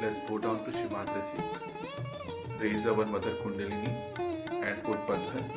let's bow down to Shri Mataji, raise our Mother Kundalini and put Bandhan.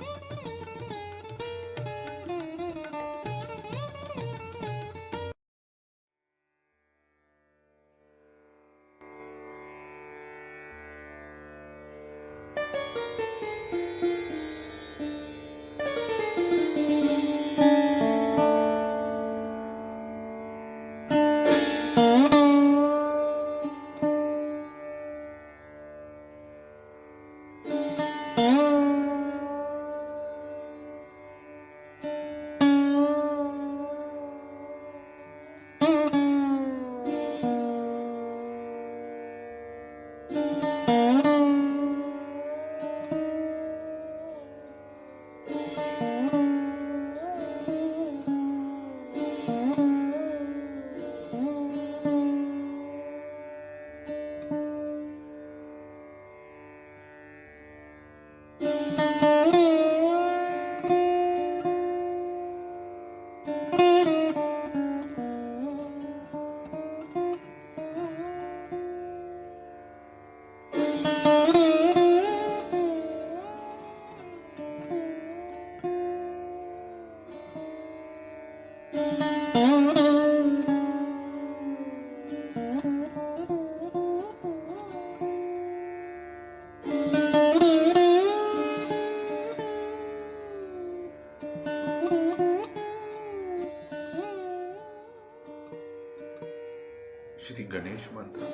Shri Ganesh Mantra.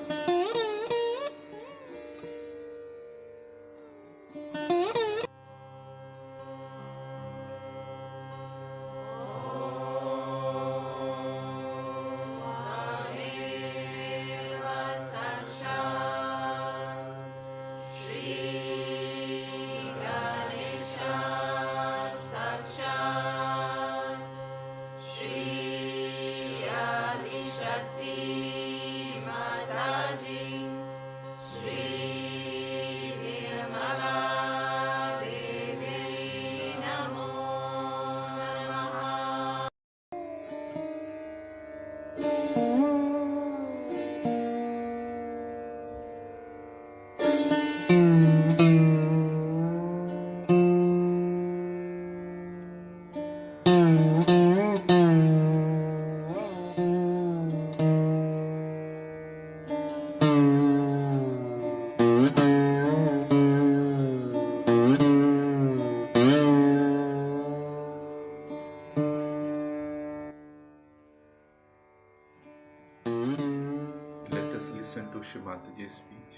Let us listen to Shri Mataji's speech.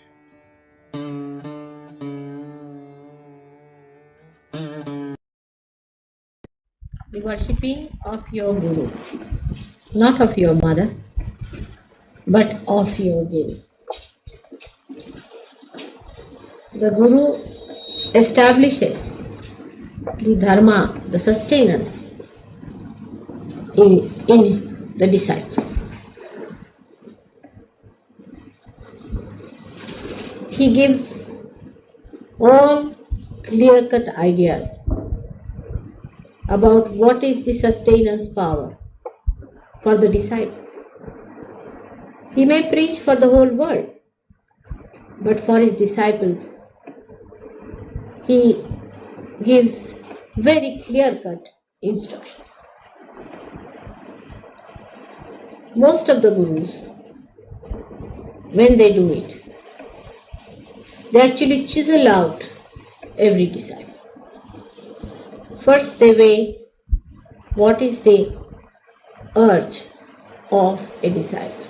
The worshipping of your Guru, not of your mother, but of your Guru. The Guru establishes the Dharma, the sustenance in the disciples. He gives all clear-cut ideas about what is the sustenance power for the disciples. He may preach for the whole world, but for his disciples, he gives very clear-cut instructions. Most of the gurus, when they do it, they actually chisel out every disciple. First they weigh what is the urge of a disciple.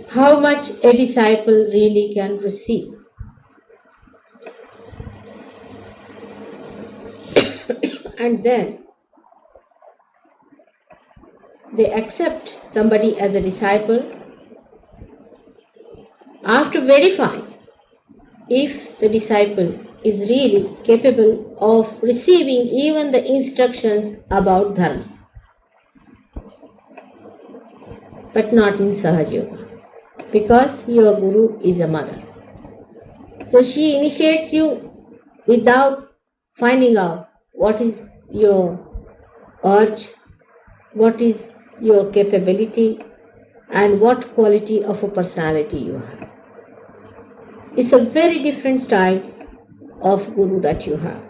How much a disciple really can receive. And then they accept somebody as a disciple after verifying if the disciple is really capable of receiving even the instructions about dharma, but not in Sahaja Yoga, because your Guru is a mother. So she initiates you without finding out what is your urge, what is your capability, and what quality of a personality you have. It's a very different style of Guru that you have,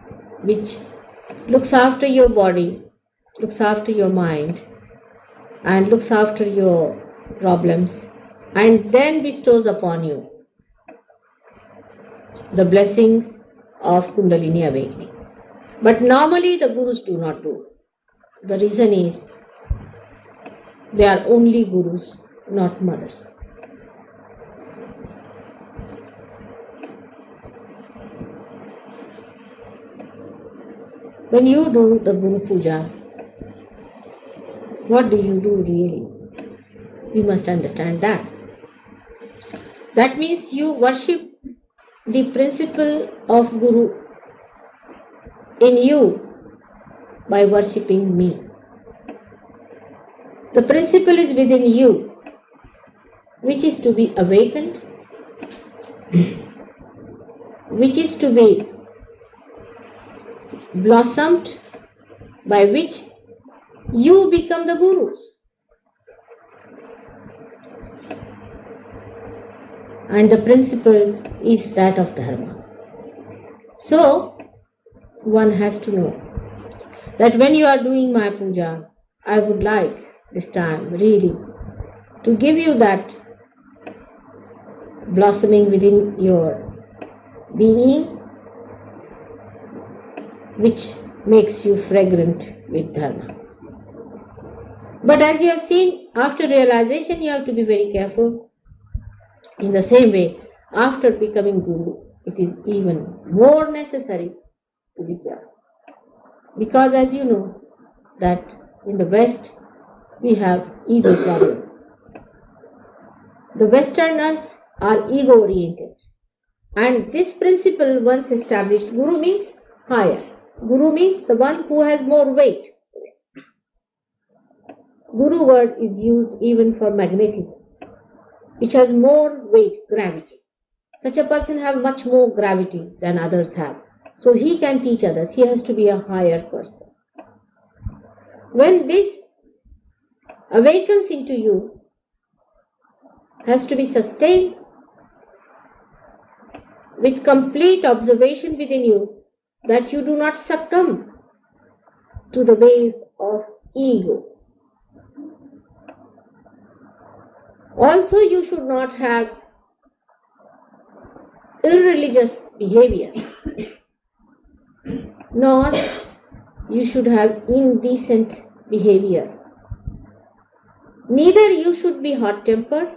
which looks after your body, looks after your mind, and looks after your problems, and then bestows upon you the blessing of Kundalini awakening. But normally the Gurus do not do. The reason is they are only Gurus, not mothers. When you do the Guru Puja, what do you do really? We must understand that. That means you worship the principle of Guru in you by worshipping me. The principle is within you, which is to be awakened, which is to be blossomed, by which you become the Gurus. And the principle is that of Dharma. So, one has to know that when you are doing my puja, I would like this time really to give you that blossoming within your being, which makes you fragrant with Dharma. But as you have seen, after realization you have to be very careful. In the same way, after becoming Guru, it is even more necessary to be careful. Because as you know, that in the West, we have ego problem. The Westerners are ego-oriented. And this principle, once established, Guru means higher. Guru means the one who has more weight. Guru word is used even for magnetism, which has more weight, gravity. Such a person has much more gravity than others have. So he can teach others. He has to be a higher person. When this awakens into you, has to be sustained with complete observation within you, that you do not succumb to the ways of ego. Also, you should not have irreligious behavior, nor you should have indecent behavior. Neither you should be hot-tempered,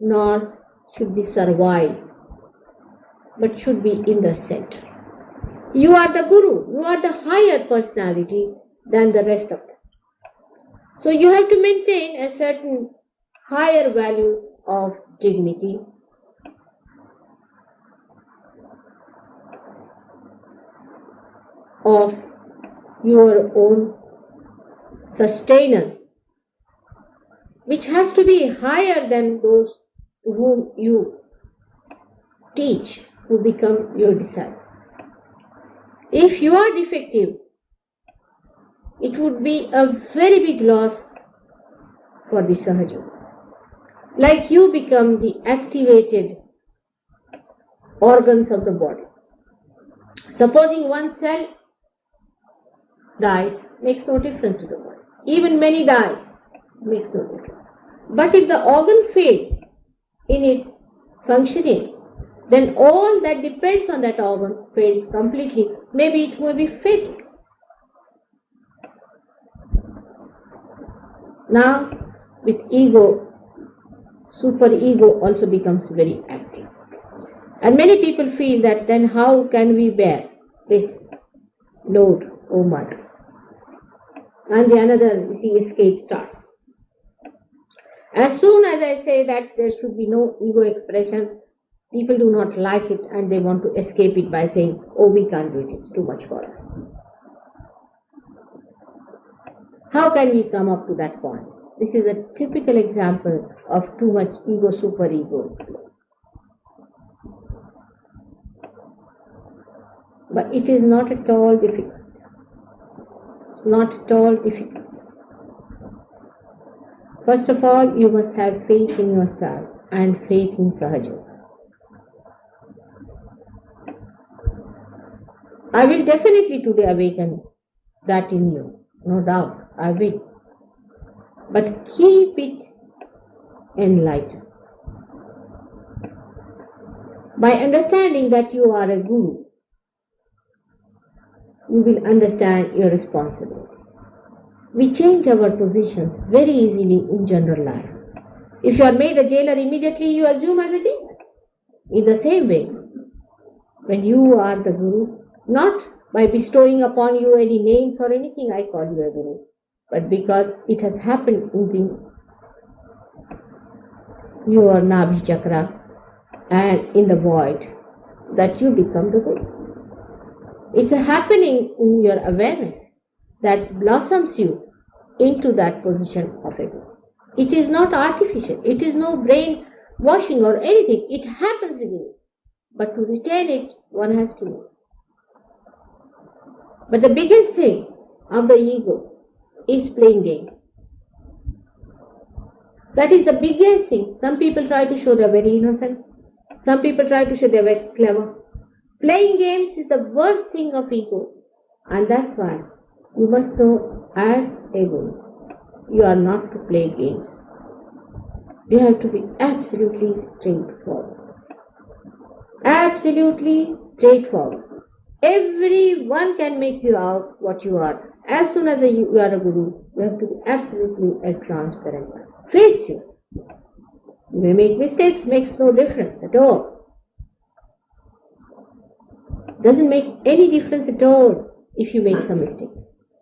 nor should be servile, but should be in the center. You are the Guru, you are the higher personality than the rest of them. So you have to maintain a certain higher value of dignity, of your own sustenance, which has to be higher than those to whom you teach, who become your disciples. If you are defective, it would be a very big loss for the Sahaja. Like you become the activated organs of the body. Supposing one cell dies, makes no difference to the body. Even many die, makes no difference. But if the organ fails in its functioning, then all that depends on that organ fails completely. Maybe it may be fatal. Now, with ego, superego also becomes very active. And many people feel that then how can we bear this load, O Mother? And the another, escape starts. As soon as I say that there should be no ego expression, people do not like it and they want to escape it by saying, oh, we can't do it, it's too much for us. How can we come up to that point? This is a typical example of too much ego, superego. But it is not at all difficult. Not at all difficult. First of all, you must have faith in yourself and faith in Sahaja. I will definitely today awaken that in you, no doubt, I will. But keep it enlightened. By understanding that you are a guru, you will understand your responsibility. We change our positions very easily in general life. If you are made a jailer, immediately you assume as a jailer. In the same way, when you are the guru, not by bestowing upon you any names or anything, I call you a guru, but because it has happened in your Nabhi Chakra and in the void that you become the guru. It's a happening in your awareness that blossoms you into that position of a guru. It is not artificial. It is no brain washing or anything. It happens within you. But to retain it, one has to know. But the biggest thing of the ego is playing games. That is the biggest thing. Some people try to show they are very innocent. Some people try to show they are very clever. Playing games is the worst thing of ego. And that's why you must know as a guru, you are not to play games. You have to be absolutely straightforward. Absolutely straightforward. Everyone can make you out what you are. As soon as you are a guru, you have to be absolutely transparent. Face you. You may make mistakes, makes no difference at all. Doesn't make any difference at all if you make some mistake.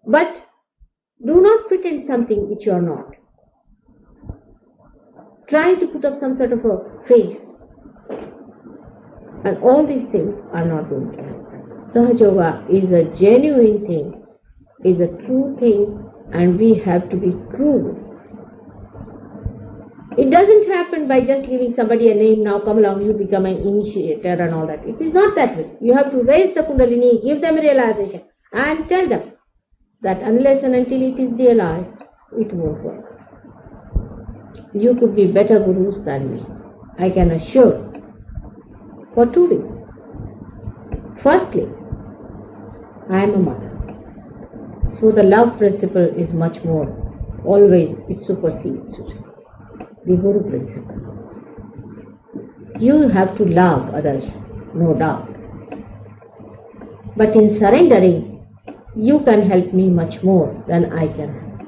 But do not pretend something which you are not. Trying to put up some sort of a face. And all these things are not going to happen. Sahaja Yoga is a genuine thing, is a true thing, and we have to be true. It doesn't happen by just giving somebody a name, now come along, you become an initiator and all that. It is not that way. You have to raise the Kundalini, give them a realization, and tell them that unless and until it is realized, it won't work. You could be better gurus than me, I can assure, for 2 reasons. Firstly, I am a mother. So the love principle is much more, always it supersedes the guru principle. You have to love others, no doubt. But in surrendering, you can help me much more than I can help.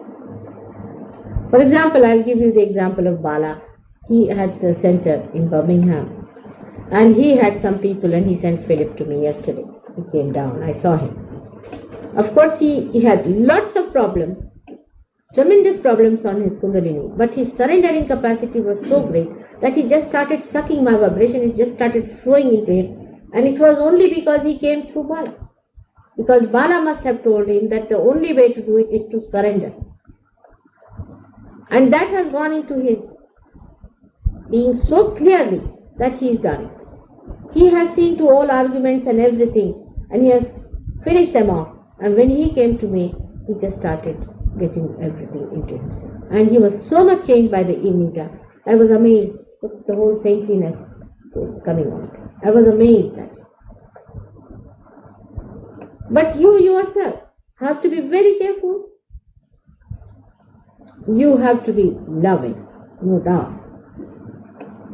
For example, I'll give you the example of Bala. He had a center in Birmingham. And he had some people and he sent Philip to me yesterday. He came down, I saw him. Of course, he had lots of problems, tremendous problems on his Kundalini, but his surrendering capacity was so great that he just started sucking my vibration, it just started flowing into him. And it was only because he came through Bala. Because Bala must have told him that the only way to do it is to surrender. And that has gone into his being so clearly that he has done it. He has seen to all arguments and everything, and he has finished them off. And when he came to me, he just started getting everything into himself. And he was so much changed by the evening class. I was amazed that the whole saintliness was coming out. I was amazed at it. But you yourself have to be very careful. You have to be loving, no doubt.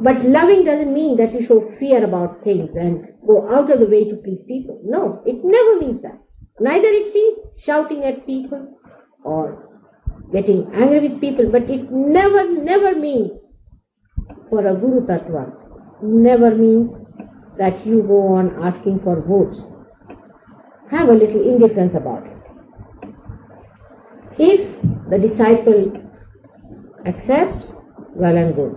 But loving doesn't mean that you show fear about things and go out of the way to please people. No, it never means that. Neither it means shouting at people or getting angry with people, but it never means, for a Guru Tattva, never means that you go on asking for votes. Have a little indifference about it. If the disciple accepts, well and good.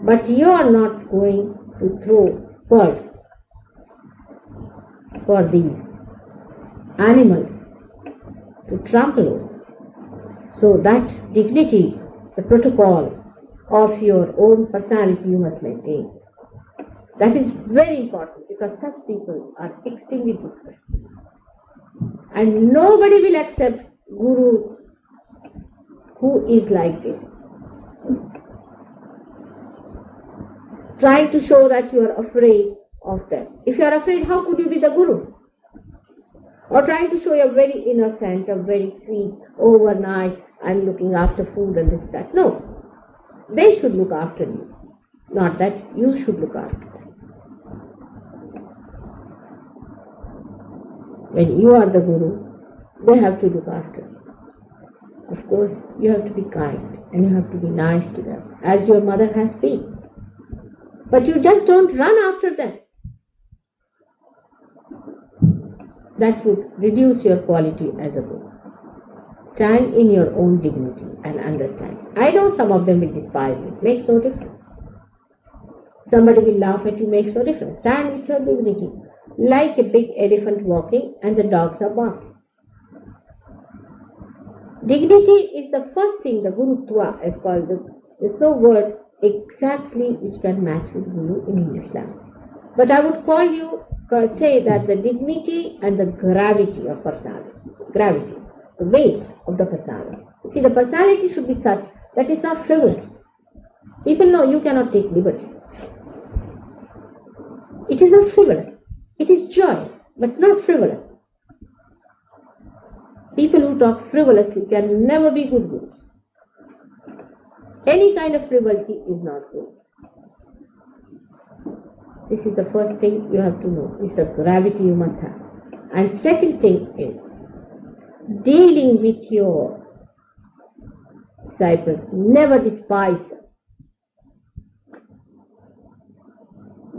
But you are not going to throw pearls for these animals to trample over. So that dignity, the protocol of your own personality you must maintain. That is very important because such people are extremely different. And nobody will accept Guru who is like this. trying to show that you are afraid of them. If you are afraid, how could you be the guru? Or trying to show you're very innocent, or very sweet, overnight, I'm looking after food and this, that. No. They should look after you, not that you should look after them. When you are the guru, they have to look after you. Of course, you have to be kind and you have to be nice to them, as your mother has been. But you just don't run after them. That would reduce your quality as a guru. Stand in your own dignity and understand. I know some of them will despise you. Makes no difference. Somebody will laugh at you. Makes no difference. Stand with your dignity. Like a big elephant walking and the dogs are barking. Dignity is the first thing the Gurutva is called. There's no word exactly which can match with Guru in English language. But I would say that the dignity and the gravity of personality. Gravity. The weight of the personality. See, the personality should be such that it's not frivolous. People know you cannot take liberty. It is not frivolous. It is joy, but not frivolous. People who talk frivolously can never be good gurus. Any kind of frivolity is not good. This is the first thing you have to know. It's the gravity you must have. And second thing is, dealing with your disciples, never despise them.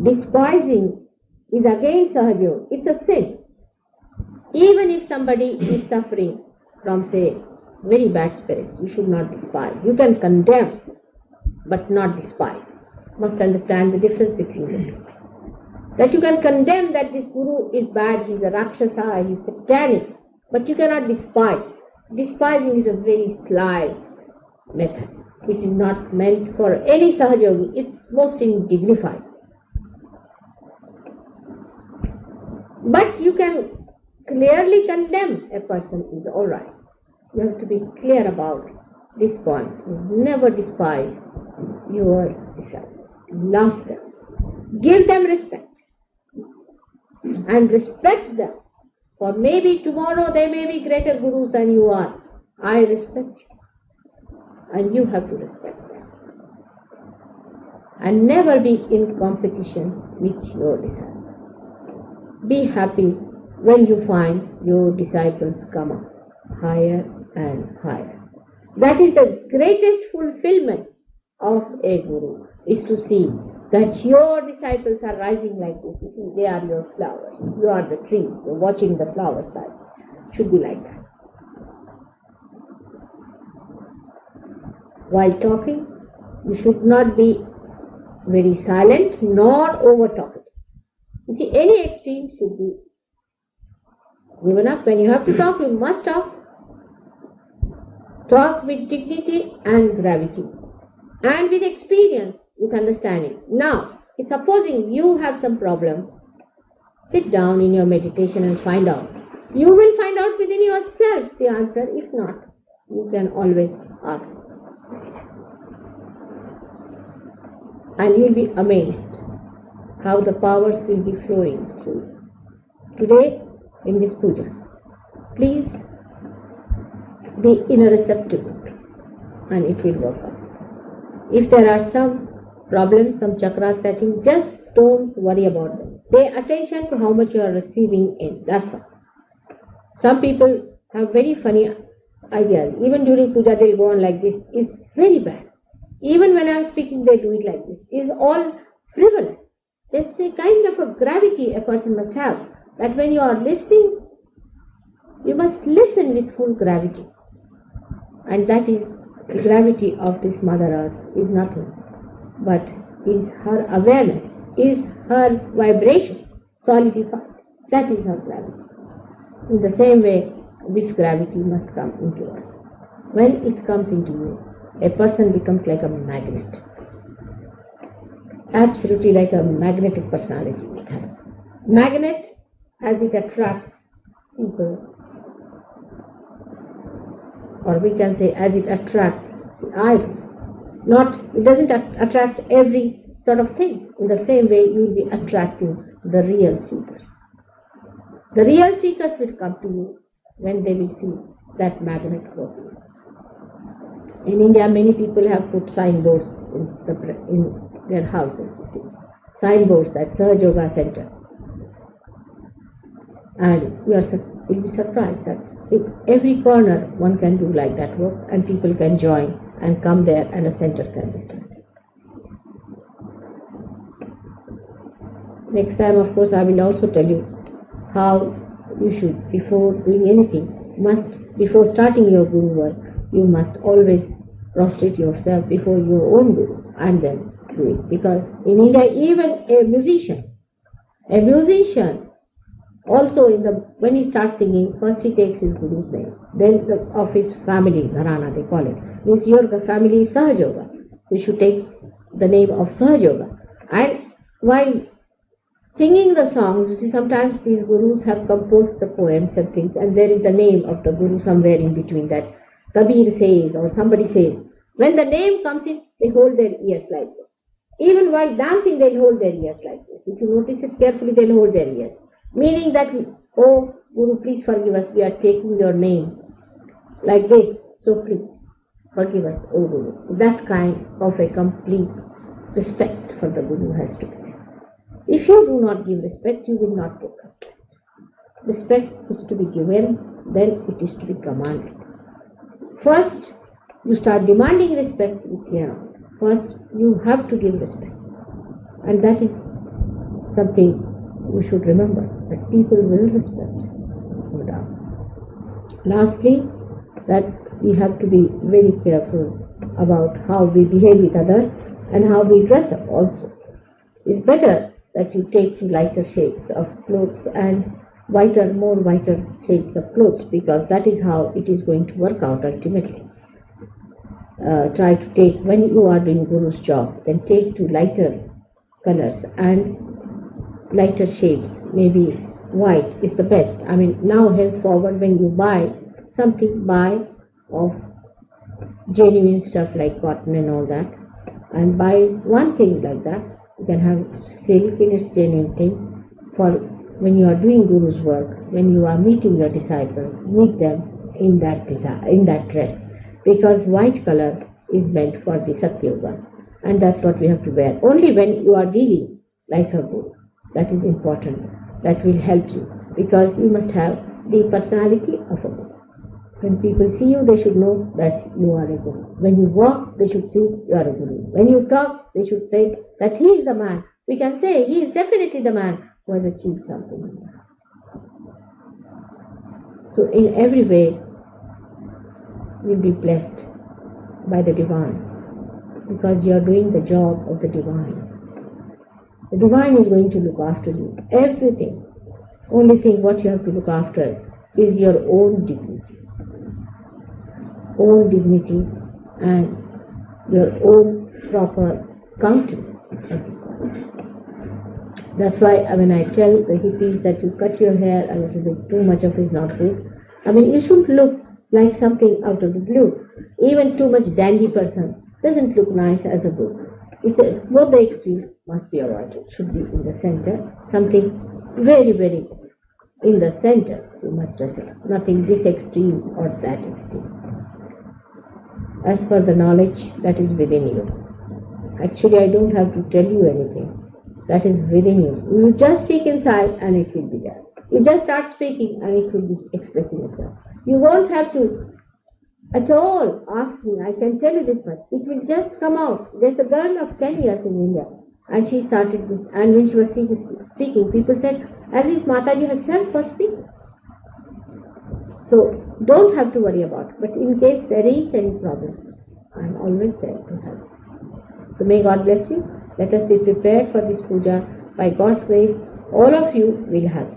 Despising is against Sahaja. It's a sin. Even if somebody is suffering from, say, very bad spirits, you should not despise. You can condemn, but not despise. You must understand the difference between the two. That you can condemn that this guru is bad, he's a Rakshasa, he's satanic, but you cannot despise. Despising is a very sly method, which is not meant for any Sahaja. It's most indignified. But you can clearly condemn a person is alright. You have to be clear about this point. You never despise your disciples. Love them. Give them respect. And respect them. For maybe tomorrow they may be greater gurus than you are. I respect you. And you have to respect them. And never be in competition with your disciples. Be happy when you find your disciples come up higher and higher. That is the greatest fulfillment of a guru, is to see that your disciples are rising like this. You see, they are your flowers. You are the tree. You're watching the flower side. Should be like that. While talking, you should not be very silent nor over talkative. You see, any extreme should be given up. When you have to talk, you must talk. Talk with dignity and gravity. And with experience, with understanding. Now, supposing you have some problem, sit down in your meditation and find out. You will find out within yourself the answer. If not, you can always ask. And you'll be amazed how the powers will be flowing through. Today, in this puja, please be in a receptive mood and it will work out. If there are some problems, some chakra setting, just don't worry about them. Pay attention to how much you are receiving in. That's all. Some people have very funny ideas. Even during puja, they go on like this. It's very bad. Even when I am speaking, they do it like this. It's all frivolous. There's a kind of a gravity a person must have, that when you are listening, you must listen with full gravity. And that is the gravity of this Mother Earth is nothing, but is her awareness, is her vibration solidified. That is her gravity. In the same way, this gravity must come into us. When it comes into you, a person becomes like a magnet. Absolutely like a magnetic personality it has. Magnet, as it attracts people, or we can say as it attracts iron. It doesn't attract every sort of things. In the same way, you will be attracting the real seekers. The real seekers will come to you when they will see that magnet working. In India, many people have put signboards in their houses. Signboards at Sahaja Yoga Center. And you'll be surprised that in every corner one can do like that work, and people can join and come there, and a center can be started. Next time, of course, I will also tell you how you should, before doing anything, before starting your guru work, you must always prostrate yourself before your own guru and then do it. Because in India, even a musician also when he starts singing, first he takes his guru's name, then of his family, Gharana they call it. Means your family is Sahaja Yoga. You should take the name of Sahaja Yoga. And while singing the songs, you see, sometimes these gurus have composed the poems and things, and there is the name of the guru somewhere in between that. Kabir says, or somebody says. When the name comes in, they hold their ears like this. Even while dancing, they'll hold their ears like this. If you notice it carefully, they'll hold their ears. Meaning that, oh, Guru, please forgive us, we are taking your name like this, so please forgive us, oh Guru. That kind of a complete respect for the Guru has to be there. If you do not give respect, you will not get respect. Respect is to be given, then it is to be commanded. First, you start demanding respect with here. First, you have to give respect. And that is something you should remember, that people will respect, no doubt. Lastly, that we have to be very careful about how we behave with others and how we dress up also. It's better that you take lighter shades of clothes and more whiter shades of clothes, because that is how it is going to work out ultimately. Try to take, when you are doing Guru's job, then take to lighter colors and lighter shades. Maybe white is the best. I mean, now henceforward when you buy something, buy of genuine stuff like cotton and all that, and buy one thing like that. You can have silk in its genuine thing for when you are doing Guru's work, when you are meeting your disciples, meet them in that dress. Because white color is meant for the Satya Yoga, and that's what we have to wear. Only when you are dealing like a Guru, that is important, that will help you, because you must have the personality of a Guru. When people see you, they should know that you are a Guru. When you walk, they should see you are a Guru. When you talk, they should say that he is the man. We can say he is definitely the man who has achieved something. So in every way, you'll be blessed by the Divine, because you are doing the job of the Divine. The Divine is going to look after you. Everything. Only thing what you have to look after is your own dignity. Own dignity and your own proper countenance. That's why when I tell the hippies that you cut your hair a little bit, too much of it is not good. I mean, you should look like something out of the blue. Even too much dandy person doesn't look nice as a book. Both the extremes must be avoided. Should be in the center. Something very, very in the center. You must just say nothing this extreme or that extreme. As for the knowledge that is within you, actually I don't have to tell you anything. That is within you. You just speak inside and it will be there. You just start speaking and it will be expressing itself. You won't have to at all ask me. I can tell you this much. It will just come out. There's a girl of 10 years in India, and she started this, and when she was speaking, people said, as if Mataji herself was speaking. So don't have to worry about it. But in case there is any problem, I'm always there to help. So may God bless you. Let us be prepared for this puja. By God's grace, all of you will have.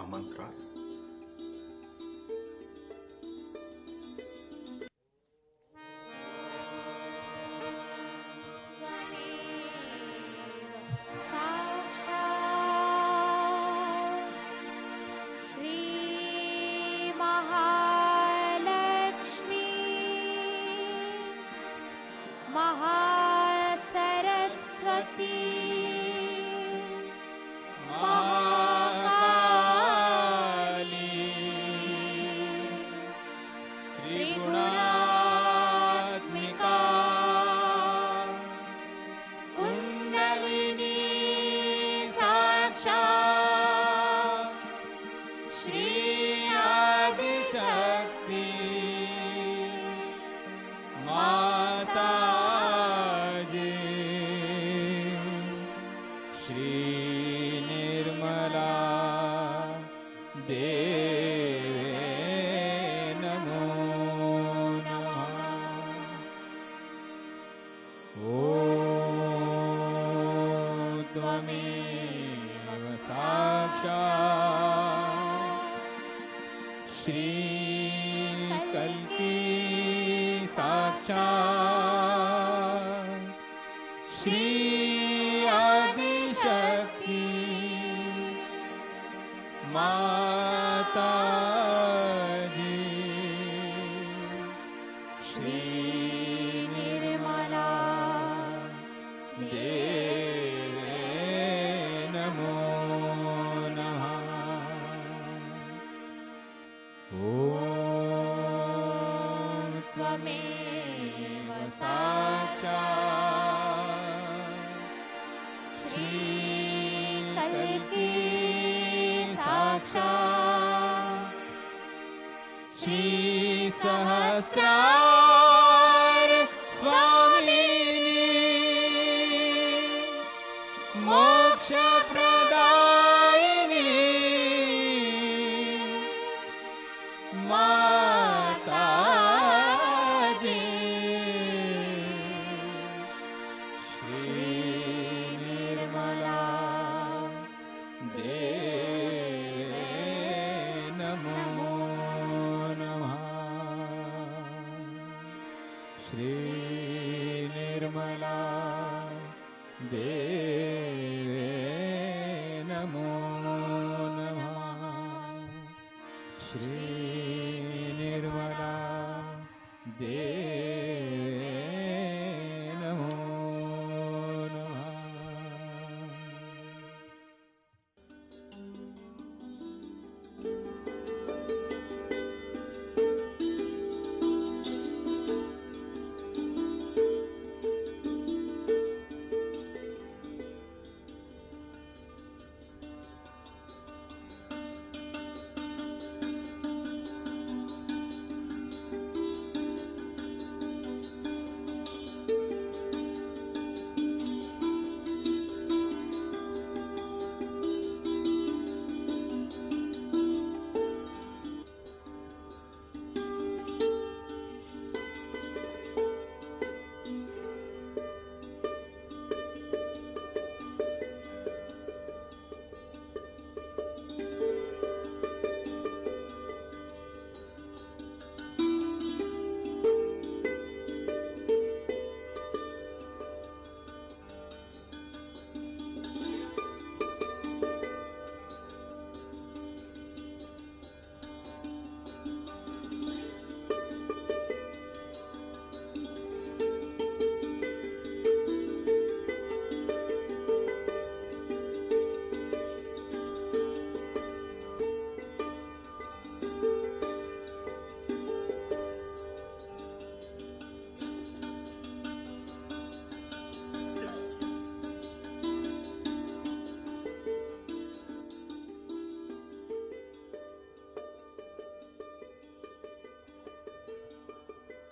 Mahamantras.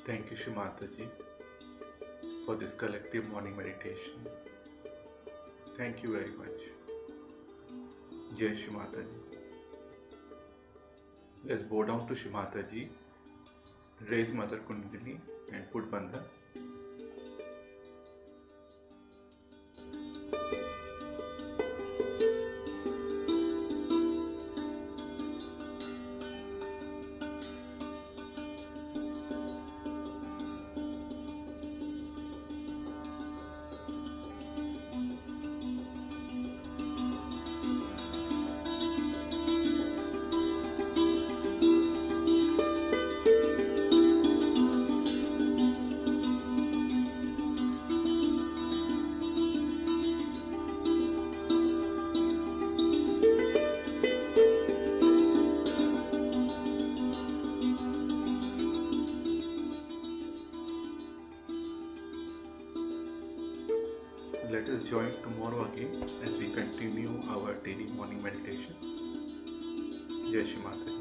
Thank you, Shri Mataji, for this collective morning meditation. Thank you very much. Jai Shri Mataji. Let's bow down to Shri Mataji, raise Mother Kundalini and put Bandhan. let us join tomorrow again as we continue our daily morning meditation. Jai Shri Mataji.